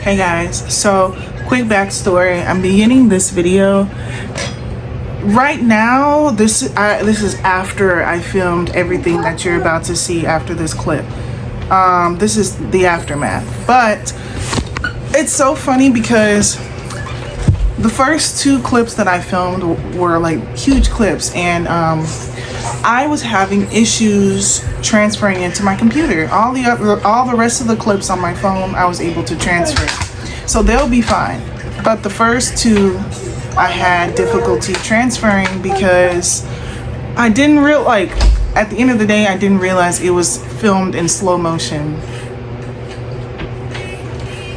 Hey guys, so quick backstory. I'm beginning this video right now. This is after I filmed everything that you're about to see after this clip. This is the aftermath, but it's so funny because the first two clips that I filmed were like huge clips, and I was having issues transferring into my computer. All the rest of the clips on my phone I was able to transfer, so they'll be fine. But the first two I had difficulty transferring because I didn't at the end of the day I didn't realize it was filmed in slow motion.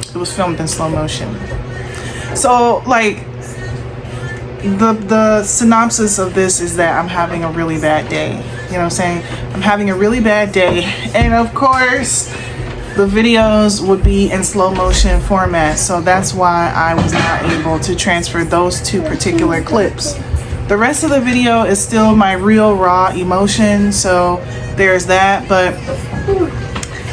It was filmed in slow motion. So like the synopsis of this is that I'm having a really bad day. You know what I'm saying? I'm having a really bad day, and of course the videos would be in slow motion format, so that's why I was not able to transfer those two particular clips. The rest of the video is still my real raw emotion, so there's that. But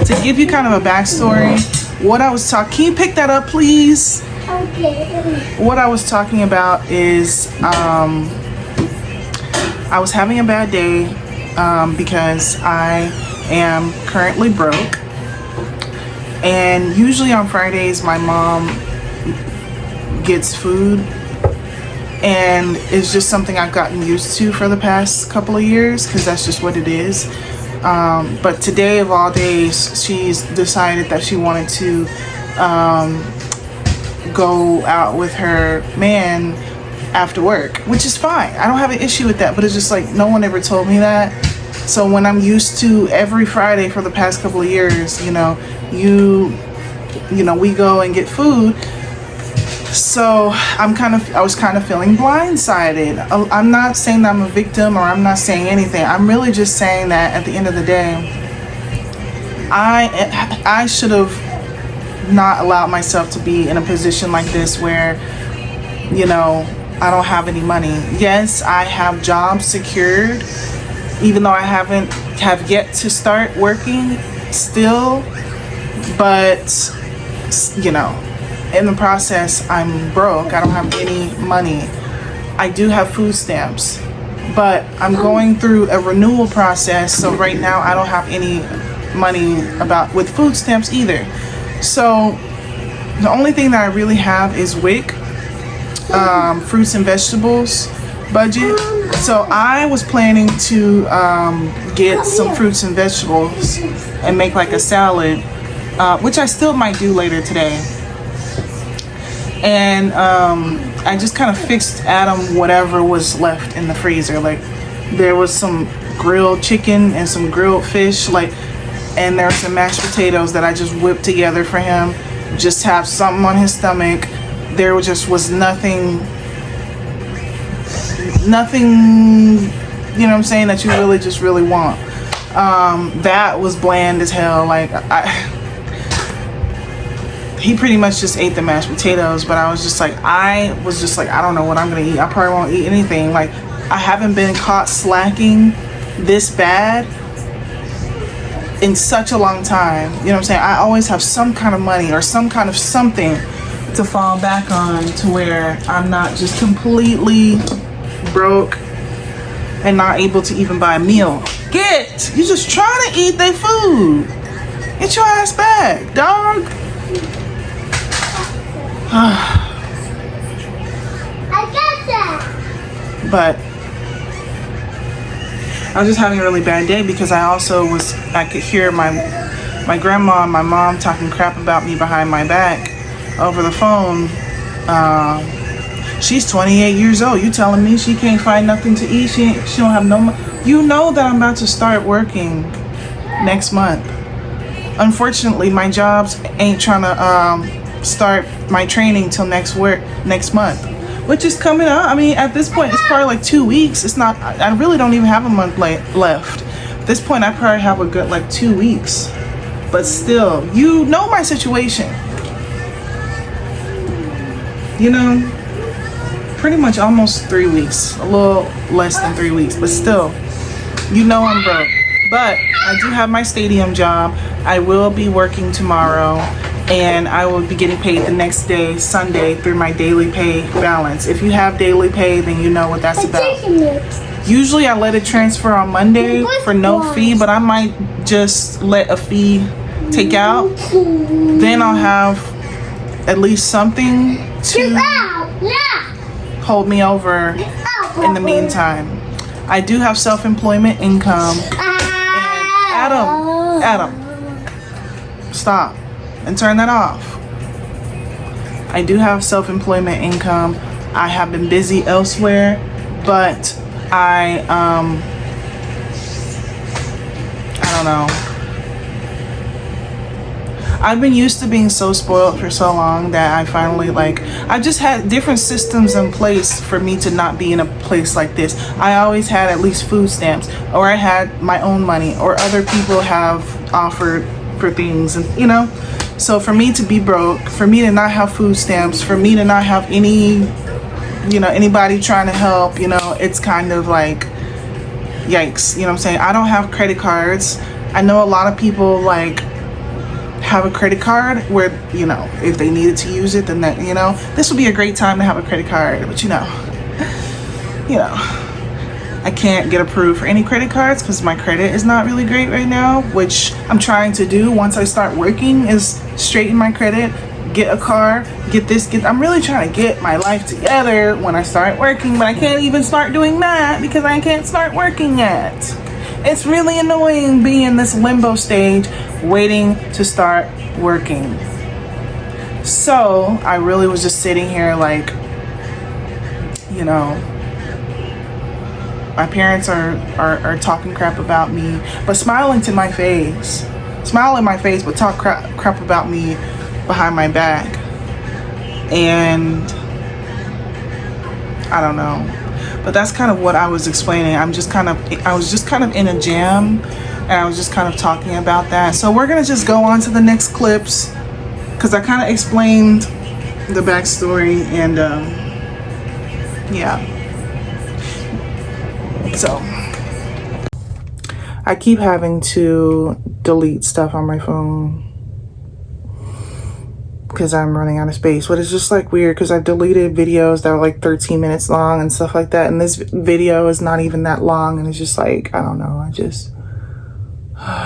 to give you kind of a backstory, what I was talking, can you pick that up please? Okay. What I was talking about is I was having a bad day because I am currently broke, and usually on Fridays my mom gets food, and it's just something I've gotten used to for the past couple of years because that's just what it is. But today of all days, she's decided that she wanted to go out with her man after work, which is fine. I don't have an issue with that, but it's just like no one ever told me that. So when I'm used to every Friday for the past couple of years, we go and get food. So I was kind of feeling blindsided. I'm not saying that I'm a victim, or I'm not saying anything. I'm really just saying that at the end of the day, I should have not allowed myself to be in a position like this where, I don't have any money. Yes, I have jobs secured, even though I have yet to start working still, but in the process I'm broke. I don't have any money. I do have food stamps, but I'm going through a renewal process, so right now I don't have any money with food stamps either. So the only thing that I really have is WIC, fruits and vegetables budget. So I was planning to get some fruits and vegetables and make like a salad, which I still might do later today. And I just kind of fixed Adam whatever was left in the freezer. Like there was some grilled chicken and some grilled fish, and there were some mashed potatoes that I just whipped together for him. Just have something on his stomach. There was nothing, you know what I'm saying, that you really want. That was bland as hell. He pretty much just ate the mashed potatoes, but I was just like, I don't know what I'm gonna eat. I probably won't eat anything. I haven't been caught slacking this bad in such a long time. You know what I'm saying? I always have some kind of money or some kind of something to fall back on to where I'm not just completely broke and not able to even buy a meal. You just trying to eat their food. Get your ass back, dog. I got that. But I was just having a really bad day because I could hear my grandma and my mom talking crap about me behind my back over the phone. She's 28 years old. You telling me she can't find nothing to eat? She don't have no money. You know that I'm about to start working next month. Unfortunately, my jobs ain't trying to start my training till next month, which is coming up. I mean, at this point, it's probably like 2 weeks. It's not, I really don't even have a month left. At this point, I probably have a good 2 weeks. But still, you know my situation. Pretty much almost 3 weeks. A little less than 3 weeks, but still, I'm broke. But I do have my stadium job. I will be working tomorrow. and I will be getting paid the next day, Sunday, through my daily pay balance. If you have daily pay, then you know what that's about. Usually I let it transfer on Monday for no fee, but I might just let a fee take out. Then I'll have at least something to hold me over in the meantime. I do have self-employment income. And Adam, stop and turn that off. I do have self-employment income. I have been busy elsewhere, but I don't know. I've been used to being so spoiled for so long that I finally I just had different systems in place for me to not be in a place like this. I always had at least food stamps, or I had my own money, or other people have offered for things, and you know. So for me to be broke, for me to not have food stamps, for me to not have any, you know, anybody trying to help, you know, it's kind of like, yikes, you know what I'm saying? I don't have credit cards. I know a lot of people have a credit card where, you know, if they needed to use it, then that, you know, this would be a great time to have a credit card, but you know, I can't get approved for any credit cards because my credit is not really great right now, which I'm trying to do once I start working, is straighten my credit, get a car, I'm really trying to get my life together when I start working, but I can't even start doing that because I can't start working yet. It's really annoying being in this limbo stage waiting to start working. So I really was just sitting here you know, my parents are talking crap about me, but smiling to my face. Smile in my face, but talk crap about me behind my back. And I don't know. But that's kind of what I was explaining. I was just kind of in a jam, and I was just kind of talking about that. So we're gonna just go on to the next clips, because I kind of explained the backstory, and yeah. So I keep having to delete stuff on my phone because I'm running out of space, but it's just weird because I've deleted videos that were 13 minutes long and stuff like that, and this video is not even that long, and it's just I don't know,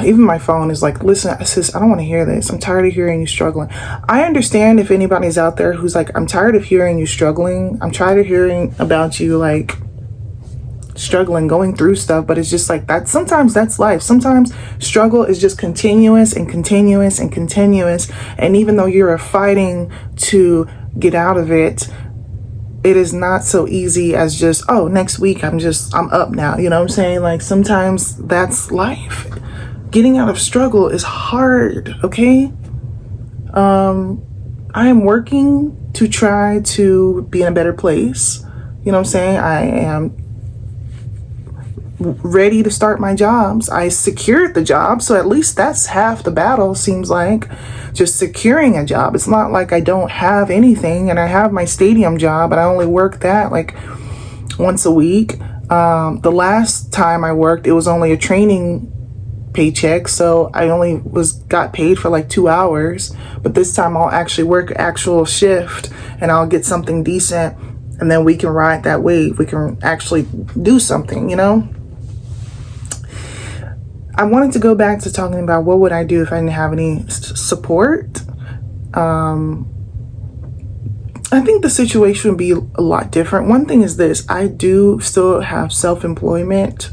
even my phone is listen, sis, I don't want to hear this. I'm tired of hearing you struggling. I understand if anybody's out there who's I'm tired of hearing you struggling. I'm tired of hearing about you struggling, going through stuff, but it's just that sometimes that's life. Sometimes struggle is just continuous and continuous and continuous, and even though you're fighting to get out of it, it is not so easy as just, oh, next week I'm up now, you know what I'm saying? Sometimes that's life. Getting out of struggle is hard, okay? I am working to try to be in a better place, you know what I'm saying? I am ready to start my jobs. I secured the job, so at least that's half the battle, seems like, just securing a job. It's not like I don't have anything, and I have my stadium job, but I only work that once a week. The last time I worked, it was only a training paycheck, so I only got paid for 2 hours, but this time I'll actually work actual shift, and I'll get something decent, and then we can ride that wave. We can actually do something, you know? I wanted to go back to talking about what would I do if I didn't have any support. I think the situation would be a lot different. One thing is this: I do still have self-employment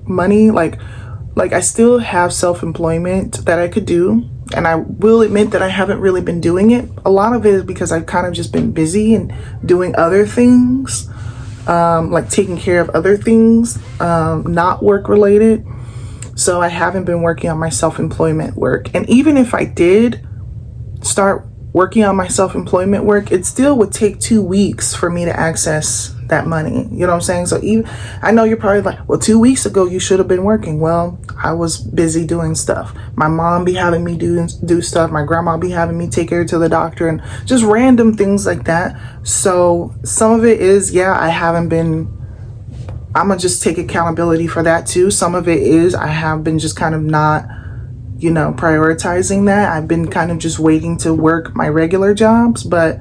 money. I still have self-employment that I could do, and I will admit that I haven't really been doing it. A lot of it is because I've kind of just been busy and doing other things, taking care of other things, not work related. So I haven't been working on my self-employment work. And even if I did start working on my self-employment work, it still would take 2 weeks for me to access that money. You know what I'm saying? So I know you're probably well, 2 weeks ago you should have been working. Well, I was busy doing stuff. My mom be having me do stuff. My grandma be having me take her to the doctor, and just random things like that. So some of it is, I haven't been. I'm gonna just take accountability for that too. Some of it is I have been just kind of not you know, prioritizing that. I've been kind of just waiting to work my regular jobs, but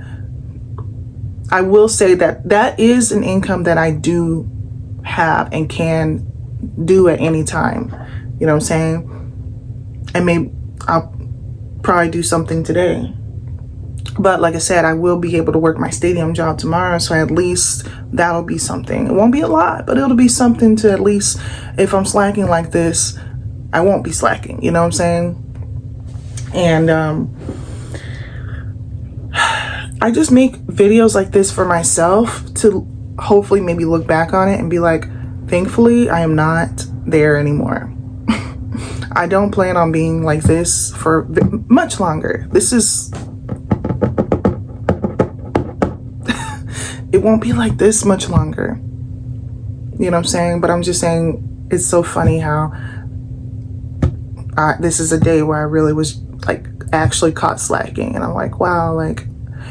I will say that that is an income that I do have and can do at any time. You know what I'm saying? And maybe I'll probably do something today. But like I said, I will be able to work my stadium job tomorrow, so at least that'll be something. It won't be a lot, but it'll be something to at least, if I'm slacking like this, I won't be slacking, you know what I'm saying? And I just make videos like this for myself to hopefully maybe look back on it and be like, thankfully, I am not there anymore. I don't plan on being like this for much longer. This is... it won't be like this much longer. You know what I'm saying? But I'm just saying, it's so funny how this is a day where I really was like actually caught slacking. And I'm like, wow, like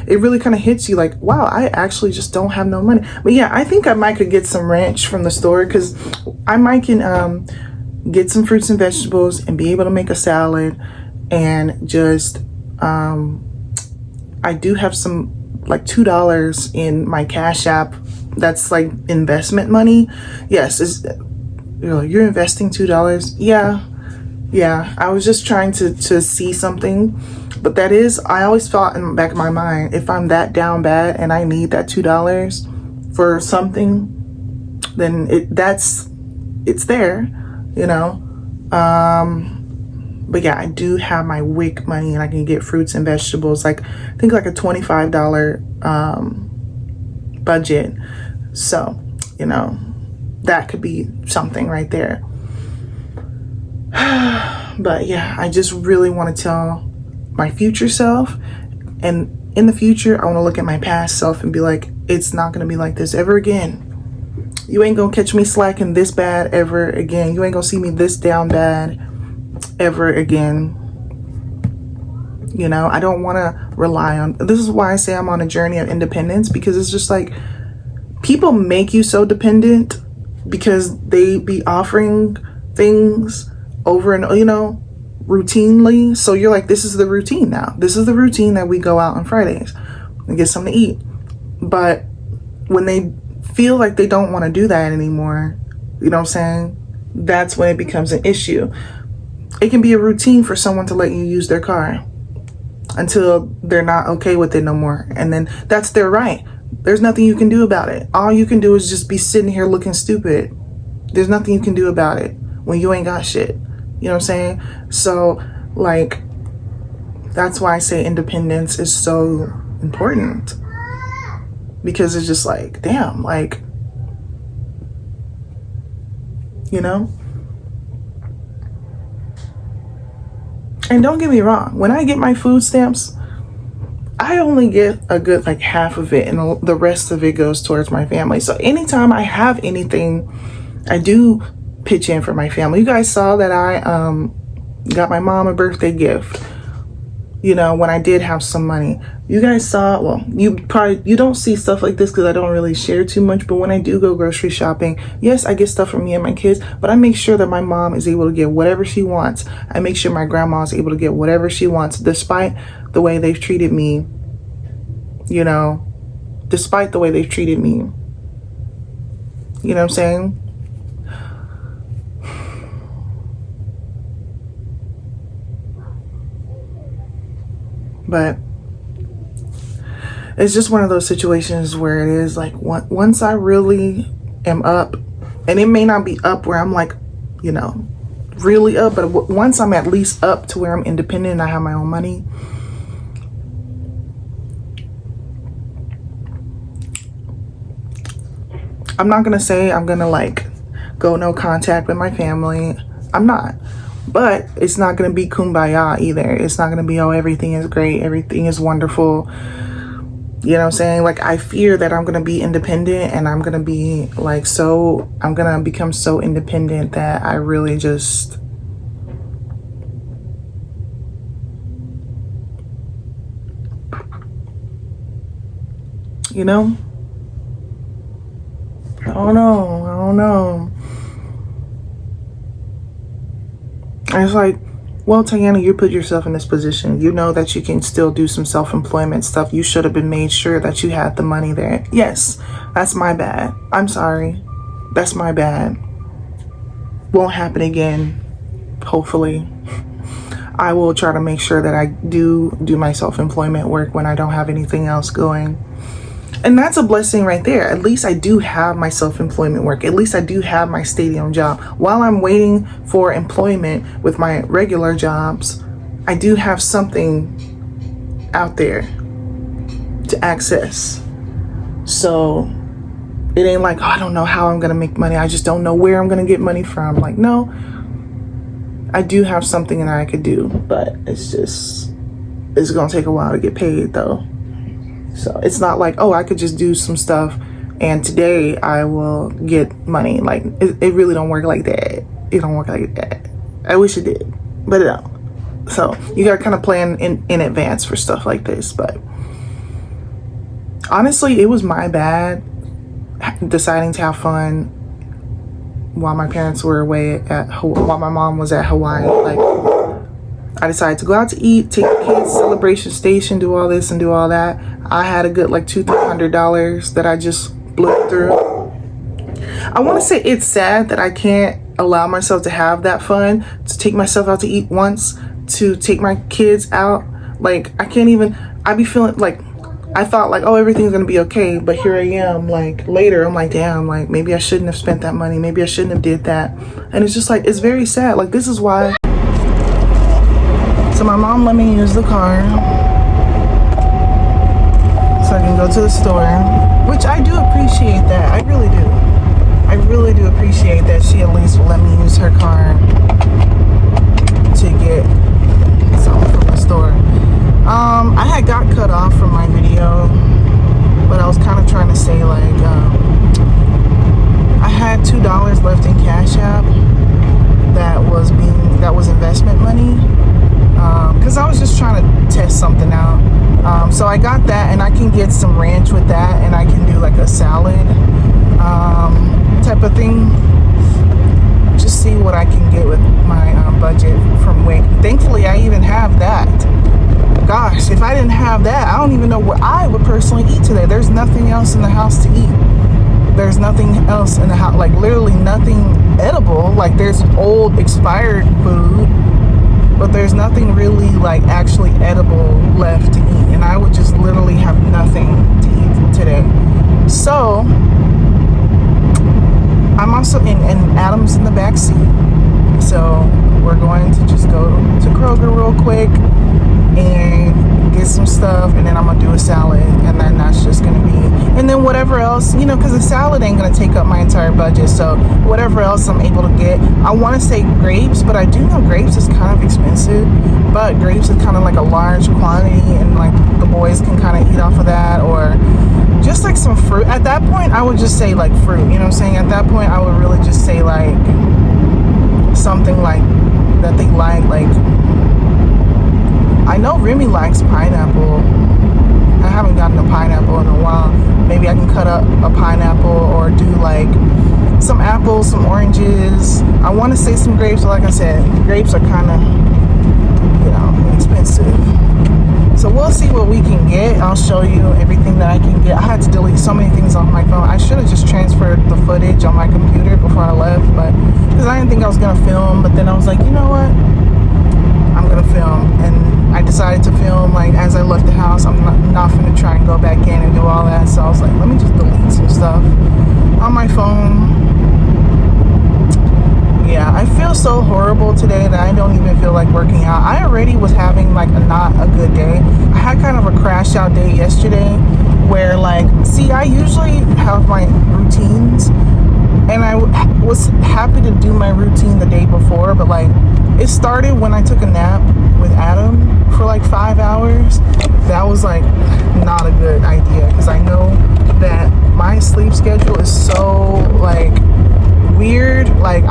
it really kind of hits you like, wow, I actually just don't have no money. But yeah, I think I might could get some ranch from the store, because I might can get some fruits and vegetables and be able to make a salad. And just I do have some like $2 in my Cash App. That's like investment money. Yes, you're investing $2. Yeah, I was just trying to see something. But that is, I always thought in the back of my mind, if I'm that down bad and I need that $2 for something, then it's there, you know. But yeah, I do have my WIC money, and I can get fruits and vegetables, like I think like a $25 budget. So, you know, that could be something right there. But yeah, I just really want to tell my future self, and in the future I want to look at my past self and be like, it's not going to be like this ever again. You ain't gonna catch me slacking this bad ever again. You ain't gonna see me this down bad ever again. You know, I don't want to rely on, this is why I say I'm on a journey of independence, because it's just like people make you so dependent because they be offering things over and, you know, routinely. So you're like, this is the routine now. This is the routine that we go out on Fridays and get something to eat. But when they feel like they don't want to do that anymore, you know what I'm saying? That's when it becomes an issue. It can be a routine for someone to let you use their car until they're not okay with it no more. And then that's their right. There's nothing you can do about it. All you can do is just be sitting here looking stupid. There's nothing you can do about it when you ain't got shit. You know what I'm saying? So, like, that's why I say independence is so important. Because it's just like, damn, like, you know? And don't get me wrong, when I get my food stamps, I only get a good like half of it, and the rest of it goes towards my family. So anytime I have anything, I do pitch in for my family. You guys saw that I got my mom a birthday gift, you know, when I did have some money. You guys saw, well, you don't see stuff like this because I don't really share too much, but when I do go grocery shopping, yes, I get stuff for me and my kids, but I make sure that my mom is able to get whatever she wants. I make sure my grandma is able to get whatever she wants, despite the way they've treated me, you know, despite the way they've treated me. You know what I'm saying? But it's just one of those situations where it is like, once I really am up, and it may not be up where I'm like, you know, really up, but once I'm at least up to where I'm independent and I have my own money, I'm not gonna say I'm gonna like go no contact with my family. I'm not. But it's not gonna be kumbaya either. It's not gonna be, oh, everything is great, everything is wonderful. You know what I'm saying? Like, I fear that I'm gonna be independent, and I'm gonna be like, I'm gonna become so independent that I really just, you know? I don't know. It's like, Well, Tayana, you put yourself in this position. You know that you can still do some self-employment stuff. You should have been made sure that you had the money there. Yes, that's my bad. I'm sorry. That's my bad. Won't happen again, hopefully. I will try to make sure that I do my self-employment work when I don't have anything else going. And that's a blessing right there. At least I do have my self-employment work. At least I do have my stadium job. While I'm waiting for employment with my regular jobs, I do have something out there to access. So it ain't like, oh, I don't know how I'm going to make money. I just don't know where I'm going to get money from. Like, no, I do have something that I could do, but it's going to take a while to get paid though. So it's not like, oh, I could just do some stuff and today I will get money. Like, it really don't work like that. It don't work like that. I wish it did, but it don't. So you got to kind of plan in advance for stuff like this. But honestly, it was my bad deciding to have fun while my parents were away while my mom was at Hawaii. Like, I decided to go out to eat, take the kids to Celebration Station, do all this and do all that. I had a good like $200-300 that I just blew through. I want to say it's sad that I can't allow myself to have that fun, to take myself out to eat once, to take my kids out. Like, I can't even, I be feeling like, I thought like, oh, everything's going to be okay. But here I am, like later, I'm like, damn, like maybe I shouldn't have spent that money. Maybe I shouldn't have did that. And it's just like, it's very sad. Like, this is why. So my mom let me use the car so I can go to the store, which I do appreciate that. I really do. I really do appreciate that she at least will let me use her car to get something from the store. I had got cut off from my video, but I was kind of trying to say like, I had $2 left in Cash App that was investment money. Because I was just trying to test something out. So I got that, and I can get some ranch with that, and I can do like a salad type of thing. Just see what I can get with my budget from Wing. Thankfully, I even have that. Gosh, if I didn't have that, I don't even know what I would personally eat today. There's nothing else in the house to eat. There's nothing else in the house, like literally nothing edible. Like, there's old expired food, but there's nothing really like actually edible left to eat, and I would just literally have nothing to eat today. So I'm also in Adam's in the back seat, so we're going to just go to Kroger real quick and get some stuff, and then I'm gonna do a salad, and then that's just gonna be, and then whatever else, you know, because the salad ain't gonna take up my entire budget. So whatever else I'm able to get, I want to say grapes, but I do know grapes is kind of expensive, but grapes is kind of like a large quantity, and like the boys can kind of eat off of that, or just like some fruit. At that point, I would just say like fruit, you know what I'm saying? At that point, I would really just say like something like that they like I know Remy likes pineapple. I haven't gotten a pineapple in a while. Maybe I can cut up a pineapple or do like some apples, some oranges. I want to say some grapes, but like I said, grapes are kind of, you know, expensive. So we'll see what we can get. I'll show you everything that I can get. I had to delete so many things off my phone. I should have just transferred the footage on my computer before I left, but because I didn't think I was going to film. But then I was like, you know what? I'm going to film. And I decided to film like as I left the house. I'm not going to try and go back in and do all that. So I was like, let me just delete some stuff on my phone. Yeah, I feel so horrible today that I don't even feel like working out. I already was having like not a good day. I had kind of a crash out day yesterday where like, see, I usually have my routines, and I was happy to do my routine the day before, but like it started when I took a nap with Adam for like 5 hours. That was like not a good idea, because I know that my sleep schedule is so like weird. Like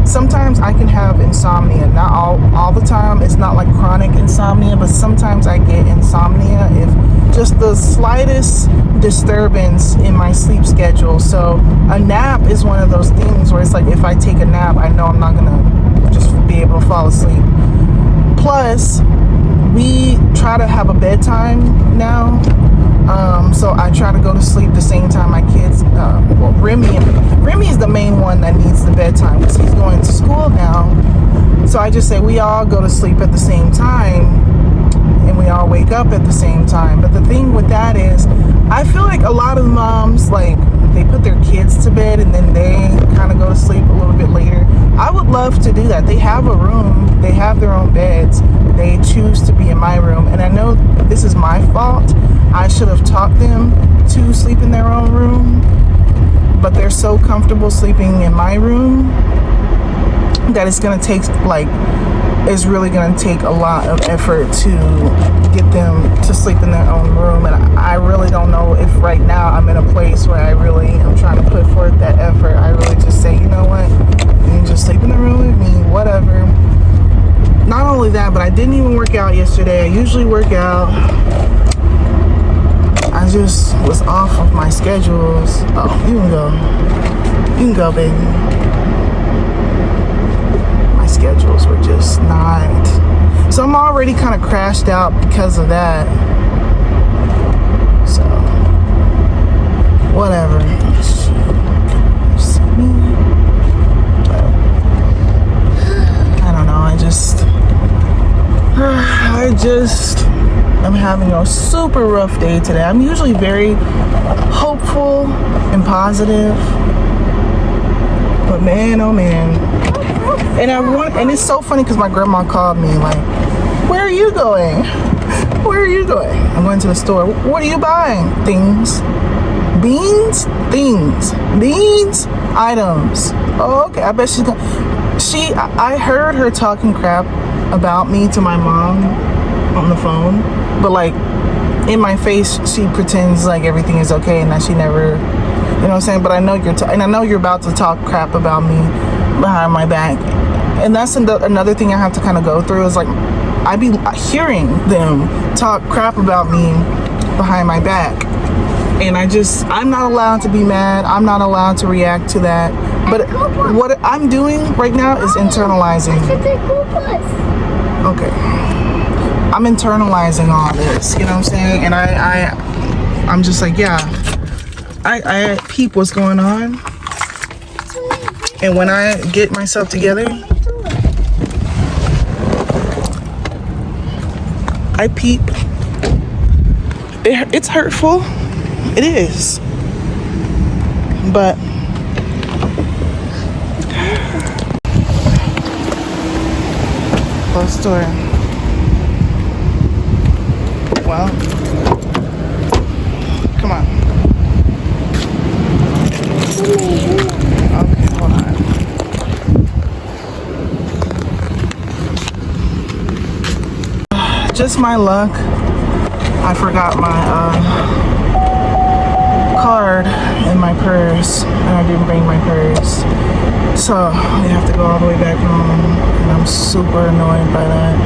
sometimes I can have insomnia, not all the time. It's not like chronic insomnia, but sometimes I get insomnia if just the slightest disturbance in my sleep schedule. So a nap is one of those things where it's like if I take a nap, I know I'm not gonna just be be able to fall asleep. Plus, we try to have a bedtime now. So I try to go to sleep the same time my kids, Remy is the main one that needs the bedtime because he's going to school now. So I just say we all go to sleep at the same time and we all wake up at the same time. But the thing with that is, I feel like a lot of moms, like, they put their kids to bed and then they kind of go to sleep a little bit later. I would love to do that. They have a room, they have their own beds, they choose to be in my room. And I know this is my fault. I should have taught them to sleep in their own room, but they're so comfortable sleeping in my room that it's gonna take, like, it's really gonna take a lot of effort to get them to sleep in their own room. And I really don't know if right now I'm in a place where I really am trying to put forth that effort. I really just say, you know what, you can just sleep in the room with me, whatever. Not only that, but I didn't even work out yesterday. I usually work out. I just was off of my schedules. Oh, you can go. You can go, baby. My schedules were just not. So I'm already kind of crashed out because of that. So, whatever. You see me? But, I don't know. I'm having a super rough day today. I'm usually very hopeful and positive, but man, oh man. And it's so funny because my grandma called me like, where are you going? Where are you going? I'm going to the store. What are you buying? Things. Beans? Things. Beans? Items. Oh, okay. I bet she's going. I heard her talking crap about me to my mom on the phone, but like in my face she pretends like everything is okay and that she never, you know what I'm saying? But I know and I know you're about to talk crap about me behind my back, and that's another thing I have to kind of go through is like I be hearing them talk crap about me behind my back, and I'm not allowed to be mad. I'm not allowed to react to that. But what I'm doing right now is internalizing. Okay. I'm internalizing all this, you know what I'm saying? And I'm just like, yeah, I peep what's going on. And when I get myself together, I peep. It's hurtful. It is. But close door. Well, come on. Okay, hold on. Just my luck. I forgot my card in my purse, and I didn't bring my purse. So I have to go all the way back home, and I'm super annoyed by that.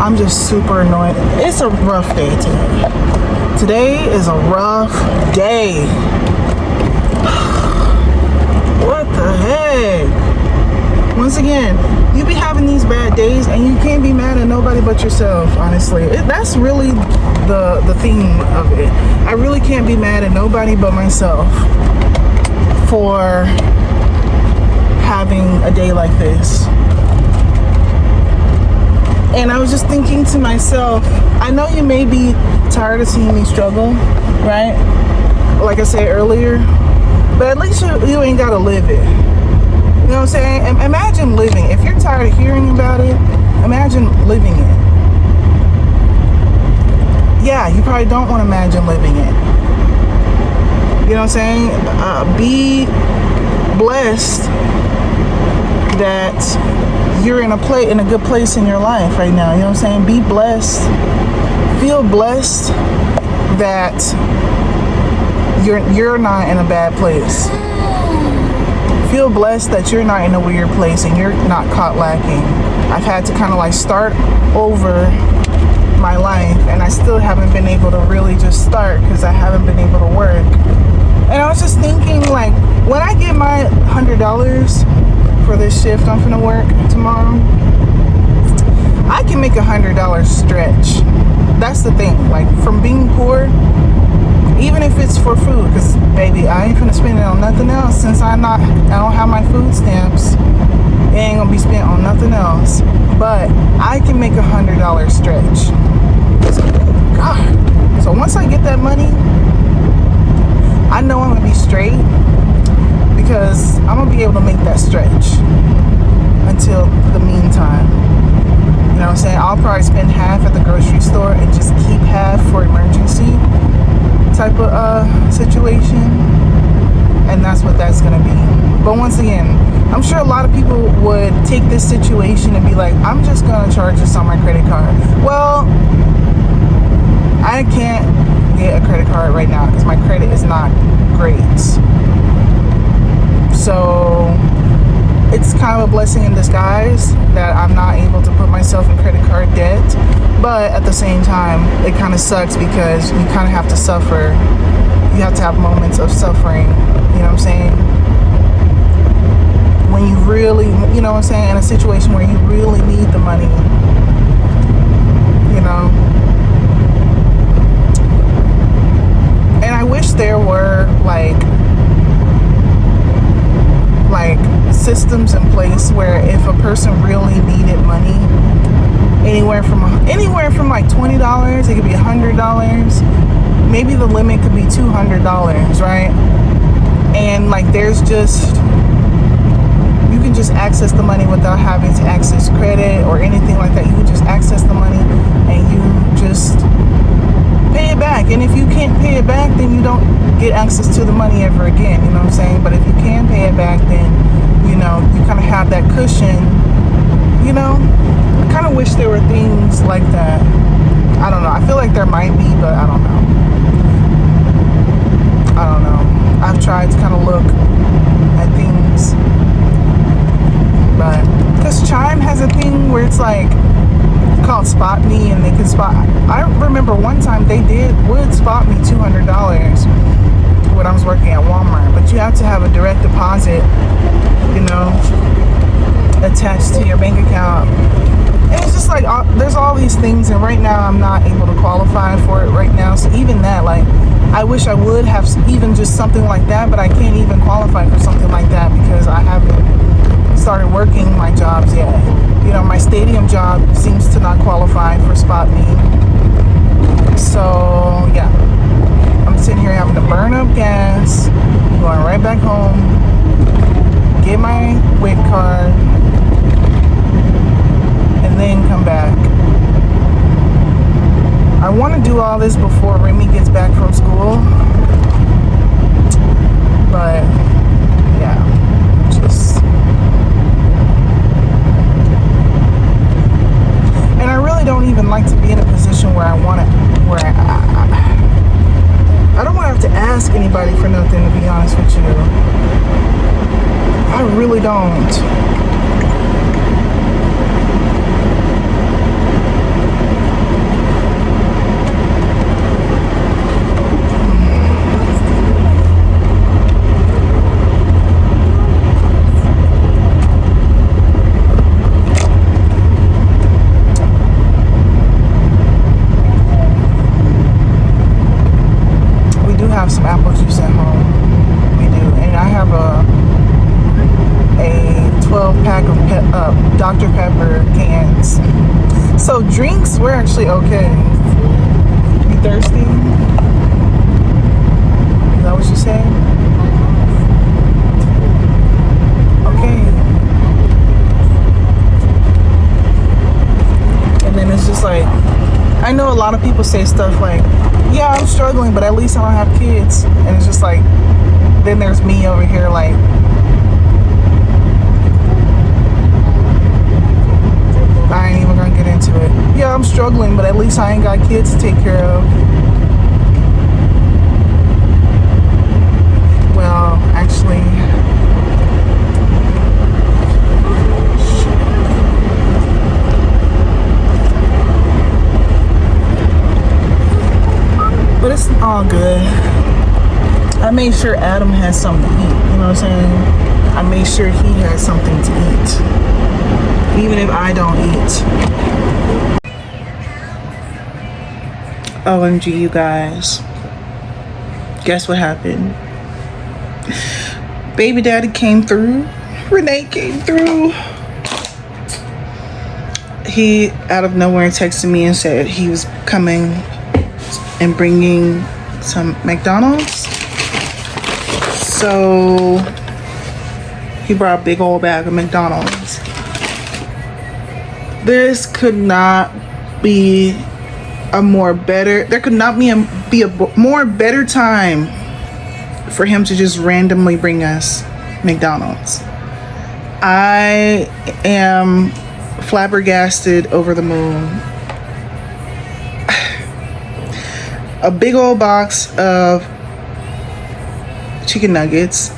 I'm just super annoyed. It's a rough day today. Today is a rough day. What the heck? Once again, you be having these bad days and you can't be mad at nobody but yourself, honestly. That's really the theme of it. I really can't be mad at nobody but myself for having a day like this. And I was just thinking to myself, I know you may be tired of seeing me struggle, right? Like I said earlier, but at least you ain't gotta live it. You know what I'm saying? Imagine living. If you're tired of hearing about it, imagine living it. Yeah, you probably don't want to imagine living it. You know what I'm saying? Be blessed that you're in a good place in your life right now. You know what I'm saying? Be blessed. Feel blessed that you're not in a bad place. Feel blessed that you're not in a weird place and you're not caught lacking. I've had to kind of like start over my life, and I still haven't been able to really just start because I haven't been able to work. And I was just thinking, like, when I get my $100, for this shift I'm finna work tomorrow, I can make $100 stretch. That's the thing. Like, from being poor, even if it's for food, because baby, I ain't finna spend it on nothing else since I don't have my food stamps. It ain't gonna be spent on nothing else. But I can make $100 stretch. God. So once I get that money, I know I'm gonna be straight, because I'm gonna be able to make that stretch until the meantime. You know what I'm saying? I'll probably spend half at the grocery store and just keep half for emergency type of situation. And that's what that's gonna be. But once again, I'm sure a lot of people would take this situation and be like, I'm just gonna charge this on my credit card. Well, I can't get a credit card right now because my credit is not great. So it's kind of a blessing in disguise that I'm not able to put myself in credit card debt. But at the same time, it kind of sucks because you kind of have to suffer. You have to have moments of suffering. You know what I'm saying? When you really, you know what I'm saying, in a situation where you really need the money, you know. And I wish there were like systems in place where if a person really needed money, anywhere from like $20, it could be $100. Maybe the limit could be $200, right? And like there's just, you can just access the money without having to access credit or anything like that. You can just access the money and you just pay it back. And if you can't pay it back, then you don't get access to the money ever again. You know what I'm saying? But if you can pay it back, then, you know, you kind of have that cushion. You know, I kind of wish there were things like that. I don't know. I feel like there might be, but I don't know. I don't know. I've tried to kind of look at things, but because Chime has a thing where it's like called Spot Me, and they can spot. I remember one time they would spot me $200 when I was working at Walmart, but you have to have a direct deposit, you know, attached to your bank account. And it's just like there's all these things, and right now I'm not able to qualify for it right now. So even that, like, I wish I would have even just something like that, but I can't even qualify for something like that because I haven't started working my jobs yet. You know, my stadium job seems to not qualify for Spot Me. So yeah, I'm sitting here having to burn up gas, going right back home, get my WIC card, and then come back. I want to do all this before Remy gets back from school, but yeah, just, and I really don't even like to be in a position where I want to, where I don't want to have to ask anybody for nothing, to be honest with you. I really don't. Have some apple juice at home. We do, and I have a 12-pack of Dr. Pepper cans. So drinks, we're actually okay. You thirsty? Is that what you said? Okay. And then it's just like, I know a lot of people say stuff like, yeah, I'm struggling, but at least I don't have kids. And it's just like, then there's me over here like, I ain't even gonna get into it. Yeah, I'm struggling, but at least I ain't got kids to take care of. Well, actually, but it's all good. I made sure Adam has something to eat, you know what I'm saying? I made sure he had something to eat, even if I don't eat. OMG, you guys. Guess what happened? Baby daddy came through. Renee came through. He out of nowhere texted me and said he was coming and bringing some McDonald's. So he brought a big old bag of McDonald's. This could not be a more better, there could not be a more better time for him to just randomly bring us McDonald's. I am flabbergasted, over the moon. A big old box of chicken nuggets,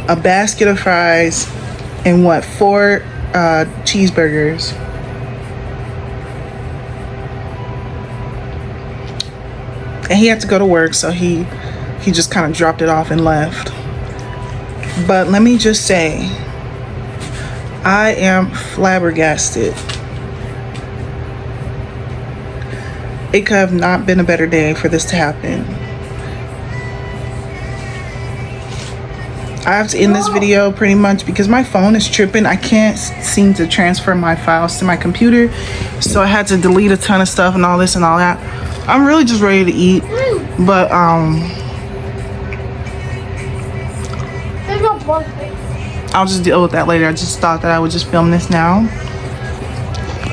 a basket of fries, and 4 cheeseburgers. And he had to go to work, so he just kind of dropped it off and left. But let me just say, I am flabbergasted. It could have not been a better day for this to happen. I have to end this video pretty much because my phone is tripping. I can't seem to transfer my files to my computer, so I had to delete a ton of stuff and all this and all that. I'm really just ready to eat, but I'll just deal with that later. I just thought that I would just film this now.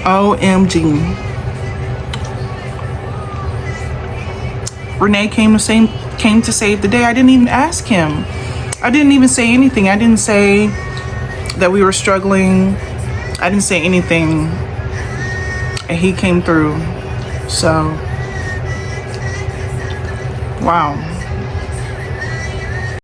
OMG. Renee came to save the day. I didn't even ask him. I didn't even say anything. I didn't say that we were struggling. I didn't say anything. And he came through. So, wow.